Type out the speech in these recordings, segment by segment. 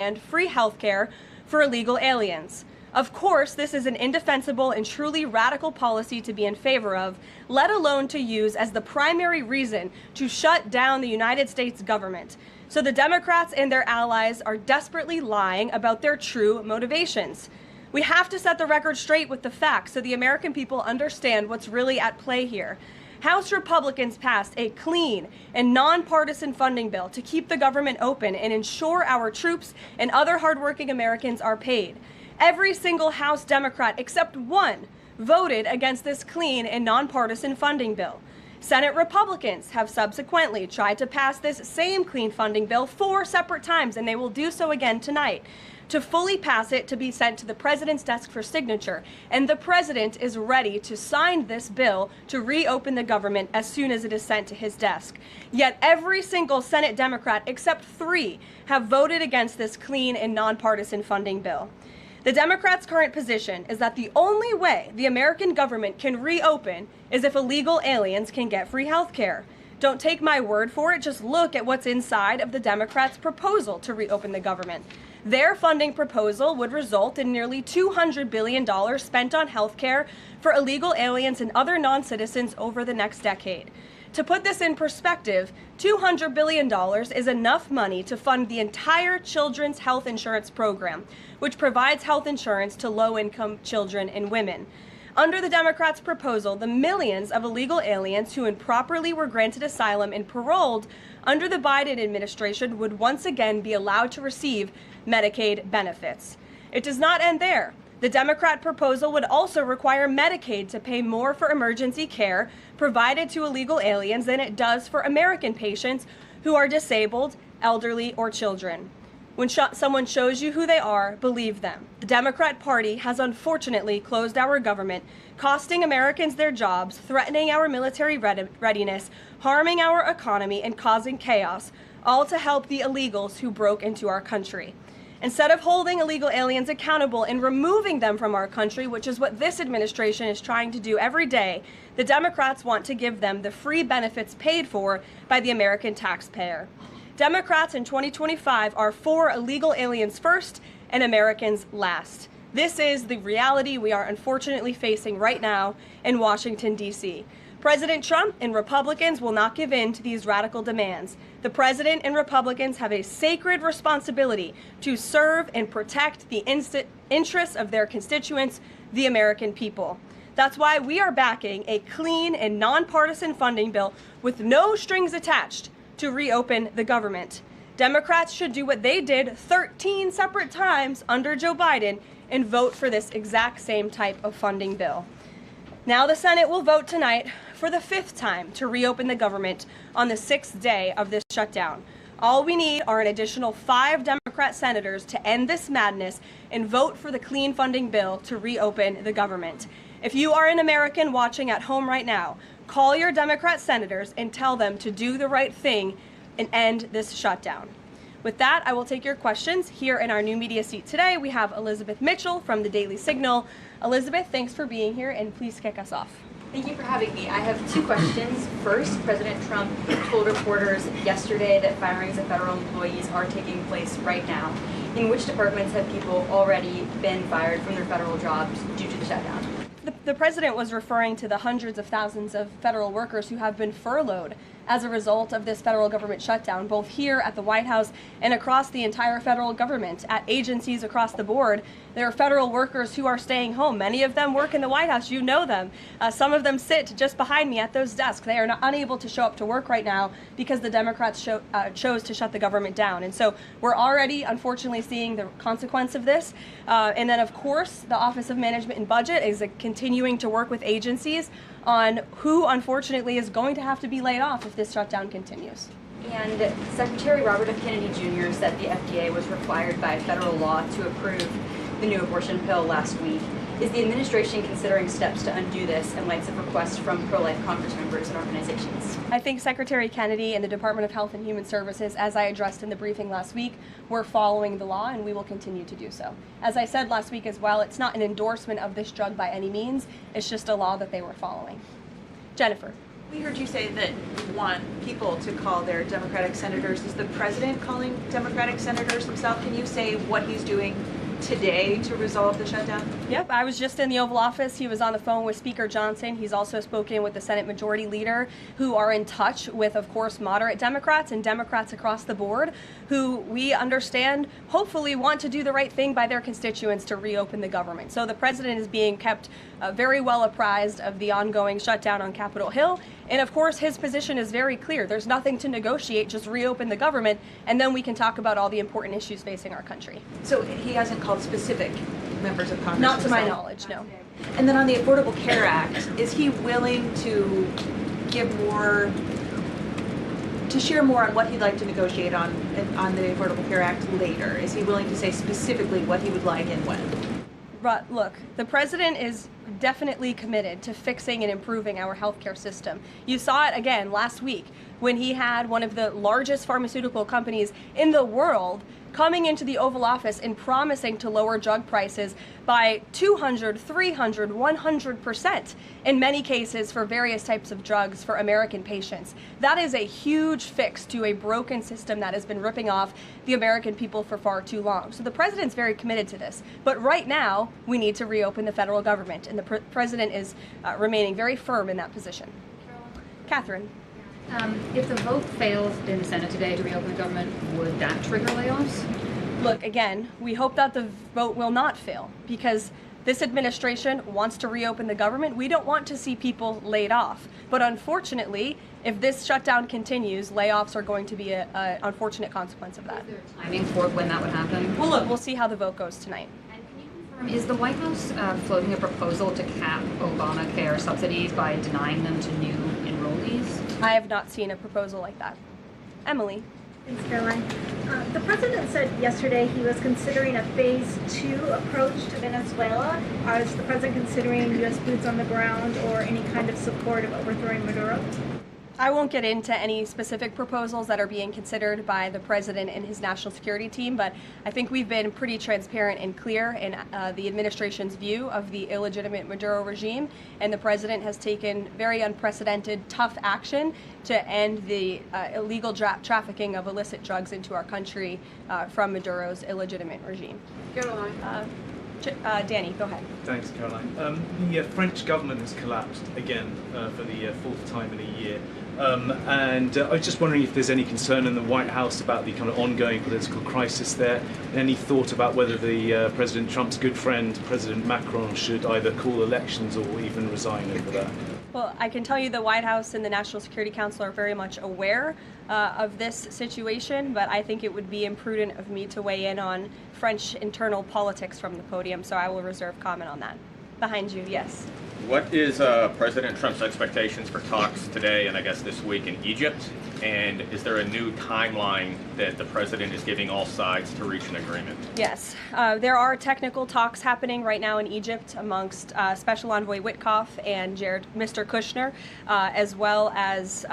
and free healthcare for illegal aliens. Of course, this is an indefensible and truly radical policy to be in favor of, let alone to use as the primary reason to shut down the United States government. So the Democrats and their allies are desperately lying about their true motivations. We have to set the record straight with the facts so the American people understand what's really at play here. House Republicans passed a clean and nonpartisan funding bill to keep the government open and ensure our troops and other hardworking Americans are paid. Every single House Democrat except one voted against this clean and nonpartisan funding bill. Senate Republicans have subsequently tried to pass this same clean funding bill 4 separate times, and they will do so again tonight, to fully pass it to be sent to the president's desk for signature. And the president is ready to sign this bill to reopen the government as soon as it is sent to his desk. Yet every single Senate Democrat except 3 have voted against this clean and nonpartisan funding bill. The Democrats' current position is that the only way the American government can reopen is if illegal aliens can get free health care. Don't take my word for it, just look at what's inside of the Democrats' proposal to reopen the government. Their funding proposal would result in nearly $200 billion spent on health care for illegal aliens and other non-citizens over the next decade. To put this in perspective, $200 billion is enough money to fund the entire children's health insurance program, which provides health insurance to low-income children and women. Under the Democrats' proposal, the millions of illegal aliens who improperly were granted asylum and paroled under the Biden administration would once again be allowed to receive Medicaid benefits. It does not end there. The Democrat proposal would also require Medicaid to pay more for emergency care provided to illegal aliens than it does for American patients who are disabled, elderly, or children. When someone shows you who they are, believe them. The Democrat Party has unfortunately closed our government, costing Americans their jobs, threatening our military readiness, harming our economy, and causing chaos, all to help the illegals who broke into our country. Instead of holding illegal aliens accountable and removing them from our country, which is what this administration is trying to do every day, the Democrats want to give them the free benefits paid for by the American taxpayer. Democrats in 2025 are for illegal aliens first and Americans last. This is the reality we are unfortunately facing right now in Washington, D.C. President Trump and Republicans will not give in to these radical demands. The president and Republicans have a sacred responsibility to serve and protect the interests of their constituents, the American people. That's why we are backing a clean and nonpartisan funding bill with no strings attached to reopen the government. Democrats should do what they did 13 separate times under Joe Biden and vote for this exact same type of funding bill. Now the Senate will vote tonight for the 5th time to reopen the government on the 6th day of this shutdown. All we need are an additional 5 Democrat senators to end this madness and vote for the clean funding bill to reopen the government. If you are an American watching at home right now, call your Democrat senators and tell them to do the right thing and end this shutdown. With that, I will take your questions. Here in our new media seat today, we have Elizabeth Mitchell from the Daily Signal. Elizabeth, thanks for being here, and please kick us off. Thank you for having me. I have 2 questions. First, President Trump told reporters yesterday that firings of federal employees are taking place right now. In which departments have people already been fired from their federal jobs due to the shutdown? The president was referring to the hundreds of thousands of federal workers who have been furloughed as a result of this federal government shutdown, both here at the White House and across the entire federal government. At agencies across the board, there are federal workers who are staying home. Many of them work in the White House. You know them. Some of them sit just behind me at those desks. They are unable to show up to work right now because the Democrats chose to shut the government down. And so we're already, unfortunately, seeing the consequence of this. And then, of course, the Office of Management and Budget is continuing to work with agencies on who, unfortunately, is going to have to be laid off if this shutdown continues. And Secretary Robert F. Kennedy Jr. said the FDA was required by federal law to approve the new abortion pill last week. Is the administration considering steps to undo this in light of requests from pro-life Congress members and organizations? I think Secretary Kennedy and the Department of Health and Human Services, as I addressed in the briefing last week, were following the law, and we will continue to do so. As I said last week as well, it's not an endorsement of this drug by any means. It's just a law that they were following. Jennifer. We heard you say that you want people to call their Democratic senators. Is the president calling Democratic senators himself? Can you say what he's doing today to resolve the shutdown? Yep, I was just in the Oval Office. He was on the phone with Speaker Johnson. He's also spoken with the Senate Majority Leader, who are in touch with, of course, moderate Democrats and Democrats across the board, who we understand hopefully want to do the right thing by their constituents to reopen the government. So the president is being kept very well apprised of the ongoing shutdown on Capitol Hill. And of course, his position is very clear. There's nothing to negotiate, just reopen the government, and then we can talk about all the important issues facing our country. So he hasn't called specific members of Congress? Not to my knowledge, no. And then on the Affordable Care Act, is he willing to give more, to share more on what he'd like to negotiate on the Affordable Care Act later? Is he willing to say specifically what he would like and when? But look, the president is definitely committed to fixing and improving our healthcare system. You saw it again last week when he had one of the largest pharmaceutical companies in the world coming into the Oval Office and promising to lower drug prices by 200, 300, 100% in many cases for various types of drugs for American patients. That is a huge fix to a broken system that has been ripping off the American people for far too long. So the president's very committed to this. But right now, we need to reopen the federal government, and the president is remaining very firm in that position. Catherine. If the vote fails in the Senate today to reopen the government, would that trigger layoffs? Look, again, we hope that the vote will not fail because this administration wants to reopen the government. We don't want to see people laid off. But unfortunately, if this shutdown continues, layoffs are going to be an unfortunate consequence of that. Is there timing for when that would happen? Well, look, we'll see how the vote goes tonight. And can you confirm, is the White House floating a proposal to cap Obamacare subsidies by denying them to new enrollees? I have not seen a proposal like that. Emily. Thanks, Caroline. The president said yesterday he was considering a phase 2 approach to Venezuela. Is the president considering U.S. boots on the ground or any kind of support of overthrowing Maduro? I won't get into any specific proposals that are being considered by the president and his national security team, but I think we've been pretty transparent and clear in the administration's view of the illegitimate Maduro regime, and the president has taken very unprecedented, tough action to end the illegal trafficking of illicit drugs into our country from Maduro's illegitimate regime. Caroline. Danny, go ahead. Thanks, Caroline. The French government has collapsed again for the fourth time in a year. And I was just wondering if there's any concern in the White House about the kind of ongoing political crisis there. Any thought about whether the President Trump's good friend, President Macron, should either call elections or even resign over that? Well, I can tell you the White House and the National Security Council are very much aware of this situation, but I think it would be imprudent of me to weigh in on French internal politics from the podium, so I will reserve comment on that. Behind you, yes. What is President Trump's expectations for talks today and I guess this week in Egypt? And is there a new timeline that the president is giving all sides to reach an agreement? Yes, there are technical talks happening right now in Egypt amongst Special Envoy Witkoff and Mr. Kushner, as well as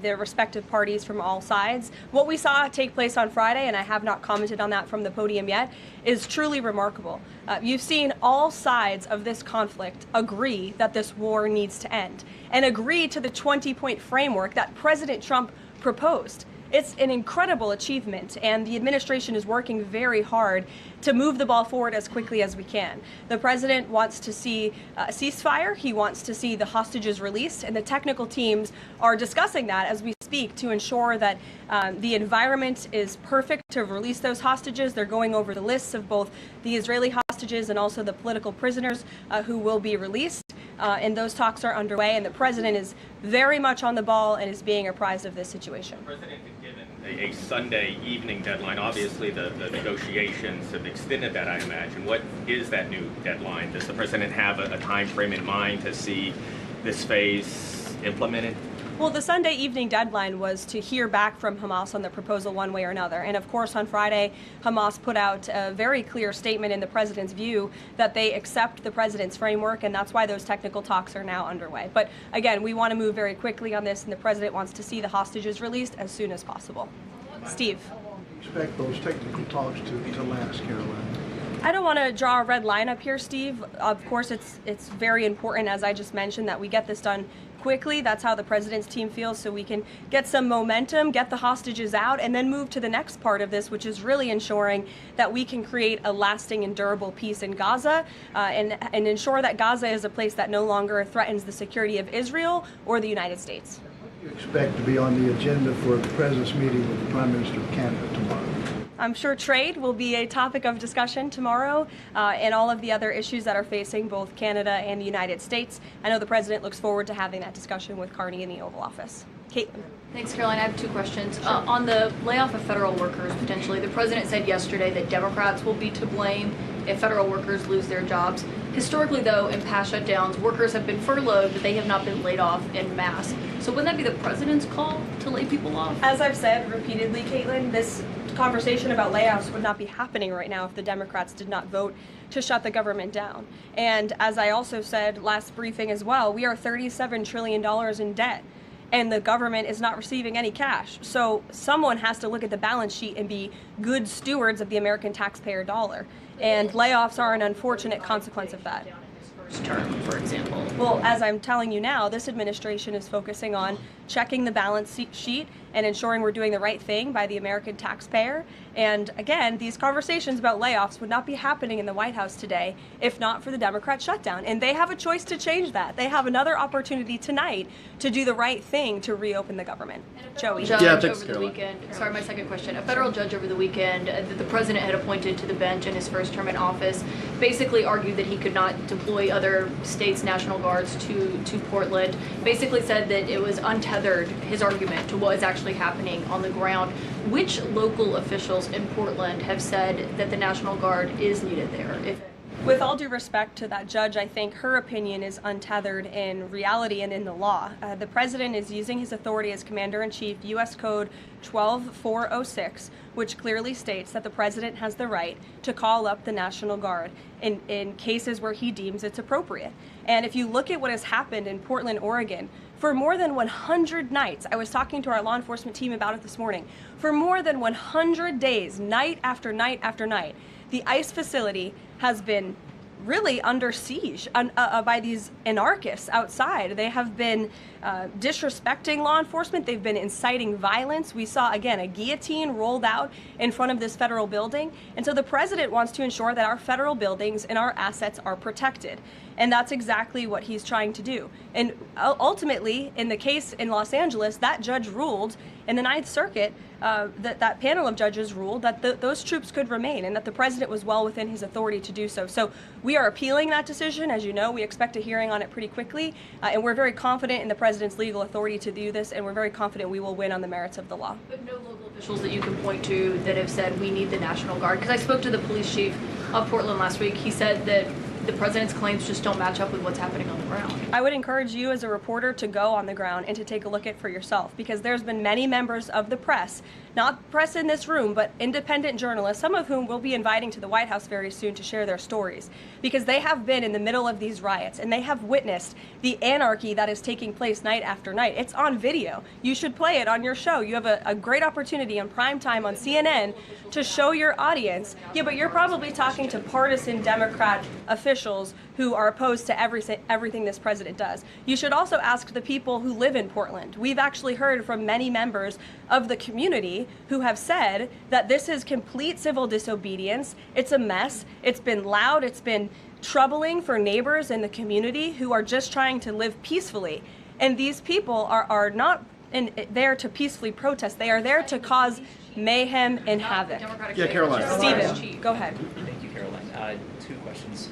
their respective parties from all sides. What we saw take place on Friday, and I have not commented on that from the podium yet, is truly remarkable. You've seen all sides of this conflict agree that this war needs to end and agree to the 20-point framework that President Trump proposed. It's an incredible achievement, and the administration is working very hard to move the ball forward as quickly as we can. The president wants to see a ceasefire. He wants to see the hostages released, and the technical teams are discussing that as we speak to ensure that the environment is perfect to release those hostages. They're going over the lists of both the Israeli hostages and also the political prisoners who will be released. And those talks are underway, and the president is very much on the ball and is being apprised of this situation. The president had given a Sunday evening deadline. Obviously, the negotiations have extended that, I imagine. What is that new deadline? Does the president have a time frame in mind to see this phase implemented? Well, the Sunday evening deadline was to hear back from Hamas on the proposal one way or another. And of course, on Friday, Hamas put out a very clear statement in the president's view that they accept the president's framework, and that's why those technical talks are now underway. But again, we want to move very quickly on this, and the president wants to see the hostages released as soon as possible. Steve. How long do you expect those technical talks to last, Caroline? I don't want to draw a red line up here, Steve. Of course, it's very important, as I just mentioned, that we get this done quickly. That's how the president's team feels, so we can get some momentum, get the hostages out, and then move to the next part of this, which is really ensuring that we can create a lasting and durable peace in Gaza and ensure that Gaza is a place that no longer threatens the security of Israel or the United States. What do you expect to be on the agenda for the President's meeting with the Prime Minister of Canada tomorrow? I'm sure trade will be a topic of discussion tomorrow and all of the other issues that are facing both Canada and the United States. I know the president looks forward to having that discussion with Carney in the Oval Office. Caitlin. Thanks, Caroline. I have two questions. On the layoff of federal workers, potentially, the president said yesterday that Democrats will be to blame if federal workers lose their jobs. Historically, though, in past shutdowns, workers have been furloughed, but they have not been laid off en masse. So wouldn't that be the president's call to lay people off? As I've said repeatedly, Caitlin, this conversation about layoffs would not be happening right now if the Democrats did not vote to shut the government down. And as I also said last briefing as well, we are $37 trillion in debt, and the government is not receiving any cash. So someone has to look at the balance sheet and be good stewards of the American taxpayer dollar. And layoffs are an unfortunate consequence of that. Term, for example. Well, as I'm telling you now, this administration is focusing on checking the balance sheet and ensuring we're doing the right thing by the American taxpayer. And again, these conversations about layoffs would not be happening in the White House today if not for the Democrat shutdown. And they have a choice to change that. They have another opportunity tonight to do the right thing to reopen the government. Joey. Judge over the weekend. Sorry, my second question. A federal judge over the weekend that the president had appointed to the bench in his first term in office basically argued that he could not deploy other states' National Guards to Portland. Basically said that it was untethered, his argument, to what is actually happening on the ground. Which local officials in Portland have said that the National Guard is needed there? With all due respect to that judge, I think her opinion is untethered in reality and in the law. The president is using his authority as Commander-in-Chief, U.S. Code 12406, which clearly states that the president has the right to call up the National Guard in cases where he deems it's appropriate. And if you look at what has happened in Portland, Oregon, for more than 100 nights, I was talking to our law enforcement team about it this morning, for more than 100 days, night after night after night, the ICE facility has been really under siege by these anarchists outside. They have been disrespecting law enforcement. They've been inciting violence. We saw, again, a guillotine rolled out in front of this federal building. And so the president wants to ensure that our federal buildings and our assets are protected. And that's exactly what he's trying to do. And ultimately, in the case in Los Angeles, that judge ruled in the Ninth Circuit, that panel of judges ruled that those troops could remain and that the president was well within his authority to do so. So we are appealing that decision. As you know, we expect a hearing on it pretty quickly, and we're very confident in the president's legal authority to do this, and we're very confident we will win on the merits of the law. But no local officials that you can point to that have said we need the National Guard? Because I spoke to the police chief of Portland last week. He said that the president's claims just don't match up with what's happening on the ground. I would encourage you as a reporter to go on the ground and to take a look at it for yourself, because there's been many members of the press, not press in this room, but independent journalists, some of whom we'll be inviting to the White House very soon to share their stories, because they have been in the middle of these riots and they have witnessed the anarchy that is taking place night after night. It's on video. You should play it on your show. You have a great opportunity on prime time on CNN to show your audience. Yeah, but you're probably talking to partisan Democrat officials who are opposed to everything this president does. You should also ask the people who live in Portland. We've actually heard from many members of the community who have said that this is complete civil disobedience. It's a mess. It's been loud. It's been troubling for neighbors in the community who are just trying to live peacefully. And these people are not there to peacefully protest. They are there to cause mayhem and havoc. Yeah, Caroline. Stephen, go ahead. Thank you, Caroline. Two questions.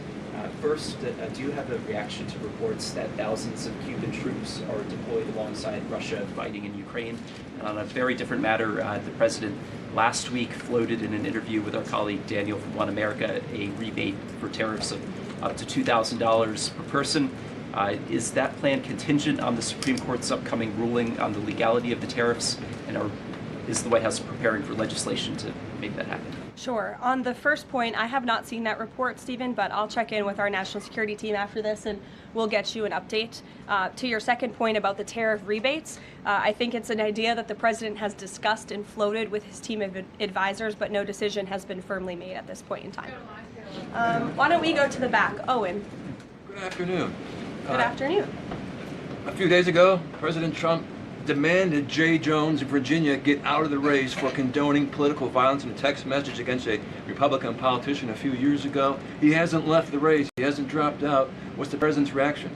First, do you have a reaction to reports that thousands of Cuban troops are deployed alongside Russia fighting in Ukraine? And on a very different matter, the president last week floated in an interview with our colleague Daniel from One America a rebate for tariffs of up to $2,000 per person. Is that plan contingent on the Supreme Court's upcoming ruling on the legality of the tariffs? And is the White House preparing for legislation to make that happen? Sure. On the first point, I have not seen that report, Stephen, but I'll check in with our national security team after this and we'll get you an update. To your second point about the tariff rebates, I think it's an idea that the president has discussed and floated with his team of advisors, but no decision has been firmly made at this point in time. Why don't we go to the back? Owen. Good afternoon. Good afternoon. A few days ago, President Trump demanded Jay Jones of Virginia get out of the race for condoning political violence in a text message against a Republican politician a few years ago. He hasn't left the race. He hasn't dropped out. What's the president's reaction?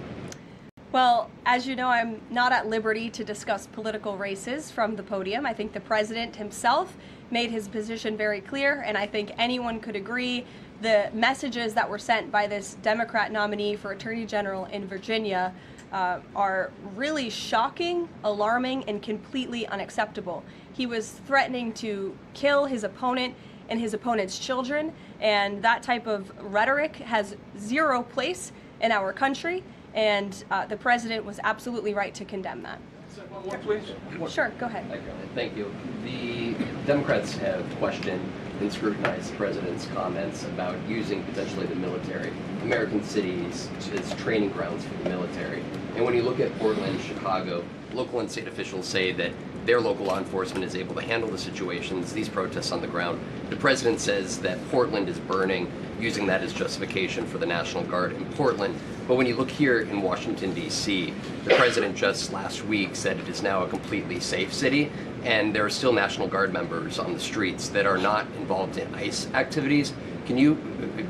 Well, as you know, I'm not at liberty to discuss political races from the podium. I think the president himself made his position very clear, and I think anyone could agree the messages that were sent by this Democrat nominee for Attorney General in Virginia are really shocking, alarming, and completely unacceptable. He was threatening to kill his opponent and his opponent's children, and that type of rhetoric has zero place in our country, and the president was absolutely right to condemn that. One more, please. Sure, go ahead. Thank you. The Democrats have questioned and scrutinized the president's comments about using potentially the military, American cities, as training grounds for the military. And when you look at Portland, Chicago, local and state officials say that their local law enforcement is able to handle the situations, these protests on the ground. The president says that Portland is burning, using that as justification for the National Guard in Portland. But when you look here in Washington, D.C., the president just last week said it is now a completely safe city, and there are still National Guard members on the streets that are not involved in ICE activities. Can you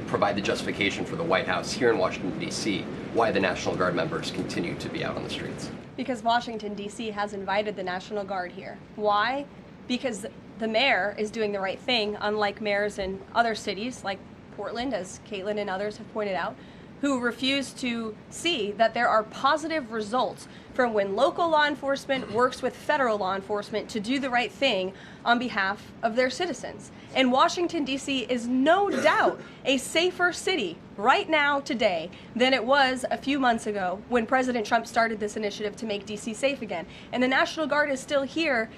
provide the justification for the White House here in Washington, D.C., why the National Guard members continue to be out on the streets? Because Washington, D.C. has invited the National Guard here. Why? Because the mayor is doing the right thing, unlike mayors in other cities like Portland, as Caitlin and others have pointed out, who refuse to see that there are positive results from when local law enforcement works with federal law enforcement to do the right thing on behalf of their citizens. And Washington, D.C. is no doubt a safer city right now today than it was a few months ago when President Trump started this initiative to make D.C. safe again. And the National Guard is still here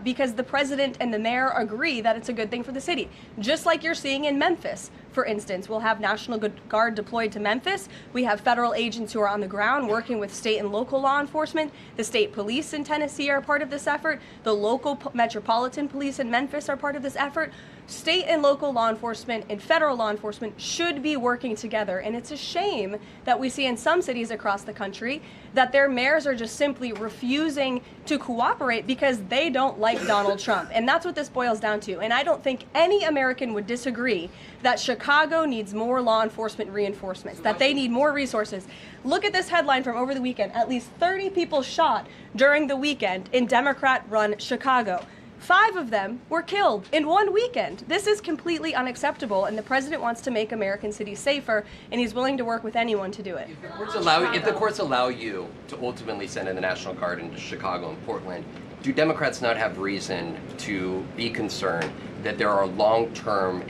because the president and the mayor agree that it's a good thing for the city. Just like you're seeing in Memphis, for instance. We'll have National Guard deployed to Memphis. We have federal agents who are on the ground working with state and local law enforcement. The state police in Tennessee are part of this effort. The local metropolitan police in Memphis are part of this effort. State and local law enforcement and federal law enforcement should be working together. And it's a shame that we see in some cities across the country that their mayors are just simply refusing to cooperate because they don't like Donald Trump. And that's what this boils down to. And I don't think any American would disagree that Chicago needs more law enforcement reinforcements, that they need more resources. Look at this headline from over the weekend. At least 30 people shot during the weekend in Democrat-run Chicago. 5 of them were killed in one weekend. This is completely unacceptable, and the president wants to make American cities safer, and he's willing to work with anyone to do it. If the courts allow you to ultimately send in the National Guard into Chicago and Portland, do Democrats not have reason to be concerned that there are long-term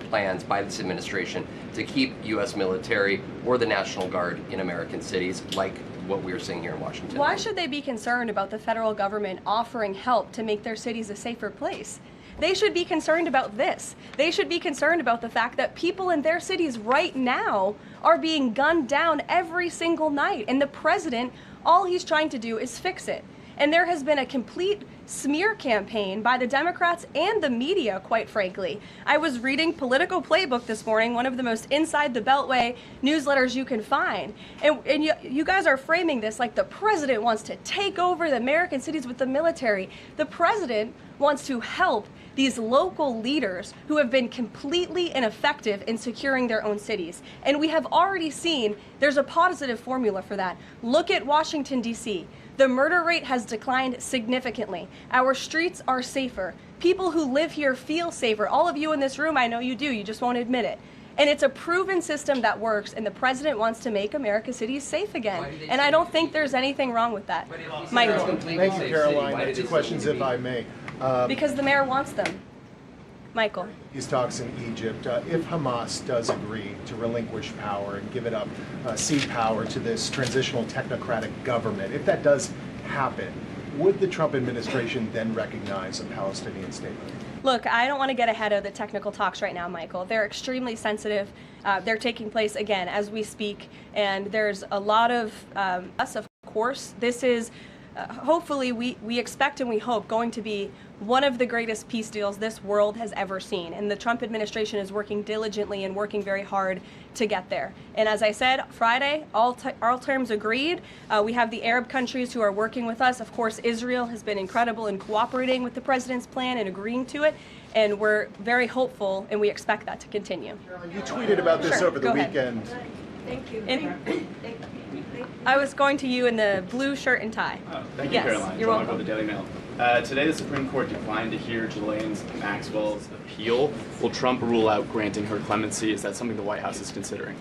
plans by this administration to keep U.S. military or the National Guard in American cities, like what we're seeing here in Washington? Why should they be concerned about the federal government offering help to make their cities a safer place? They should be concerned about this. They should be concerned about the fact that people in their cities right now are being gunned down every single night. And the president, all he's trying to do is fix it. And there has been a complete smear campaign by the Democrats and the media, quite frankly. I was reading Political Playbook this morning, one of the most inside the Beltway newsletters you can find. And you guys are framing this like the president wants to take over the American cities with the military. The president wants to help these local leaders who have been completely ineffective in securing their own cities. And we have already seen there's a positive formula for that. Look at Washington, D.C. The murder rate has declined significantly. Our streets are safer. People who live here feel safer. All of you in this room, I know you do, you just won't admit it. And it's a proven system that works, and the president wants to make America's cities safe again. And I don't think there's anything wrong with that. Michael. Thank you, Caroline. 2 questions, if I may. Because the mayor wants them. Michael. These talks in Egypt, if Hamas does agree to relinquish power and give it up, cede power to this transitional technocratic government, if that does happen, would the Trump administration then recognize a Palestinian state? Look, I don't want to get ahead of the technical talks right now, Michael. They're extremely sensitive. They're taking place, again, as we speak, and there's a lot of us, of course. This is hopefully we expect and we hope going to be one of the greatest peace deals this world has ever seen. And the Trump administration is working diligently and working very hard to get there. And as I said, Friday, all terms agreed. We have the Arab countries who are working with us. Of course, Israel has been incredible in cooperating with the president's plan and agreeing to it. And we're very hopeful, and we expect that to continue. Karoline, you tweeted about this over the weekend. Thank you. I was going to you in the blue shirt and tie. Thank you, yes, Caroline. You're welcome. The Daily Mail. Today, the Supreme Court declined to hear Ghislaine Maxwell's appeal. Will Trump rule out granting her clemency? Is that something the White House is considering?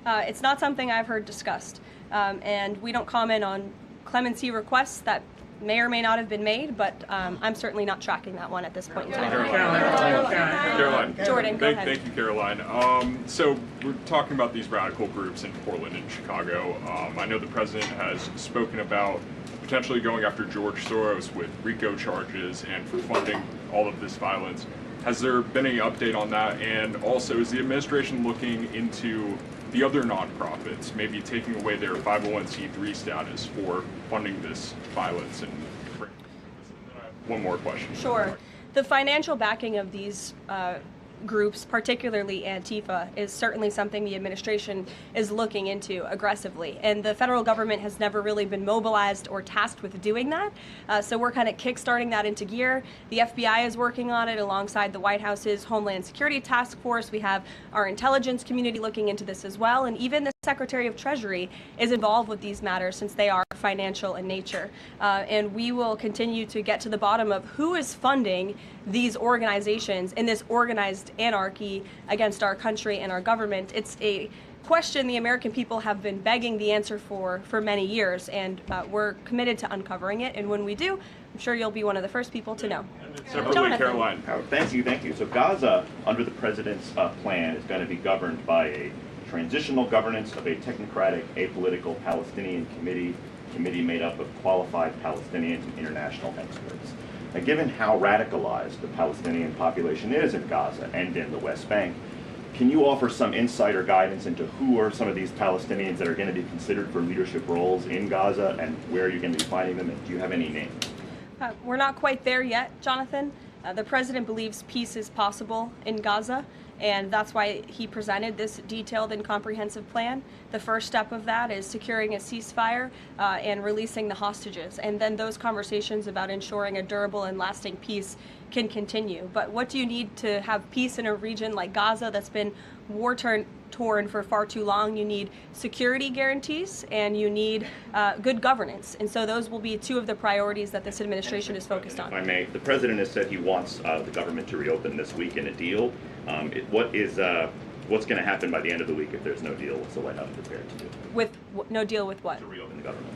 It's not something I've heard discussed, and we don't comment on clemency requests that may or may not have been made, but I'm certainly not tracking that one at this point in time. Caroline. Jordan, go ahead. Thank you, Caroline. So we're talking about these radical groups in Portland and Chicago. I know the president has spoken about potentially going after George Soros with RICO charges and for funding all of this violence. Has there been any update on that? And also, is the administration looking into the other nonprofits, maybe taking away their 501c3 status for funding this violence? And one more question. Sure. The financial backing of these groups, particularly Antifa, is certainly something the administration is looking into aggressively. And the federal government has never really been mobilized or tasked with doing that. So we're kind of kickstarting that into gear. The FBI is working on it alongside the White House's Homeland Security Task Force. We have our intelligence community looking into this as well. And even the Secretary of Treasury is involved with these matters since they are financial in nature. And we will continue to get to the bottom of who is funding these organizations in this organized anarchy against our country and our government. It's a question the American people have been begging the answer for many years, and we're committed to uncovering it. And when we do, I'm sure you'll be one of the first people to know. Separately, Caroline. Thank you. So Gaza, under the president's plan, is going to be governed by a transitional governance of a technocratic, apolitical Palestinian committee made up of qualified Palestinians and international experts. Now, given how radicalized the Palestinian population is in Gaza and in the West Bank, can you offer some insight or guidance into who are some of these Palestinians that are going to be considered for leadership roles in Gaza, and where you're going to be finding them, and do you have any names? We're not quite there yet, Jonathan. The president believes peace is possible in Gaza, and that's why he presented this detailed and comprehensive plan. The first step of that is securing a ceasefire and releasing the hostages, and then those conversations about ensuring a durable and lasting peace can continue. But what do you need to have peace in a region like Gaza that's been war-torn for far too long? You need security guarantees, and you need good governance. And so those will be two of the priorities that this administration is focused on. If I may, the president has said he wants the government to reopen this week in a deal. What's going to happen by the end of the week if there's no deal? What's the White House prepared to do? With no deal with what? To reopen the government.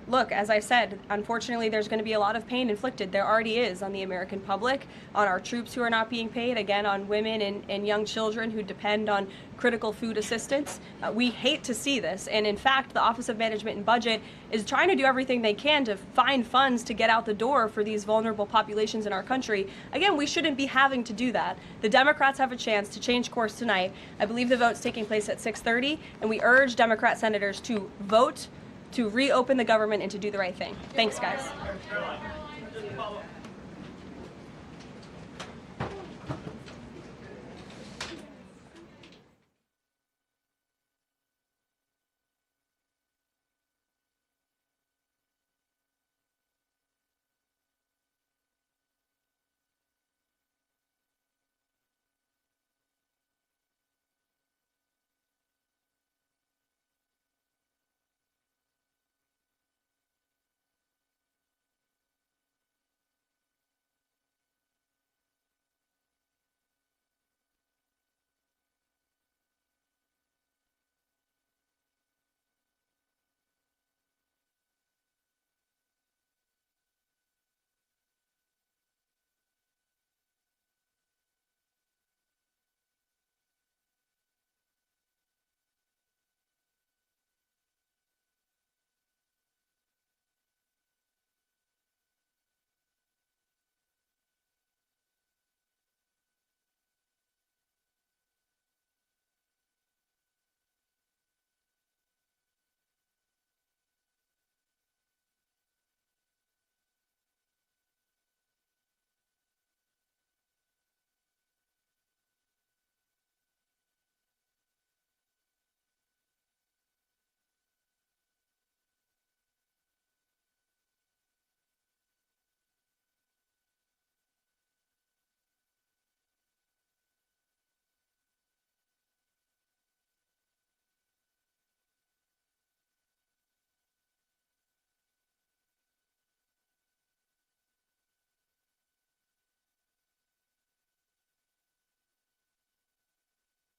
Look, as I said, unfortunately, there's going to be a lot of pain inflicted. There already is on the American public, on our troops who are not being paid, again, on women and young children who depend on critical food assistance. We hate to see this. And in fact, the Office of Management and Budget is trying to do everything they can to find funds to get out the door for these vulnerable populations in our country. Again, we shouldn't be having to do that. The Democrats have a chance to change course tonight. I believe the vote's taking place at 6:30, and we urge Democrat senators to vote to reopen the government and to do the right thing. Thanks, guys.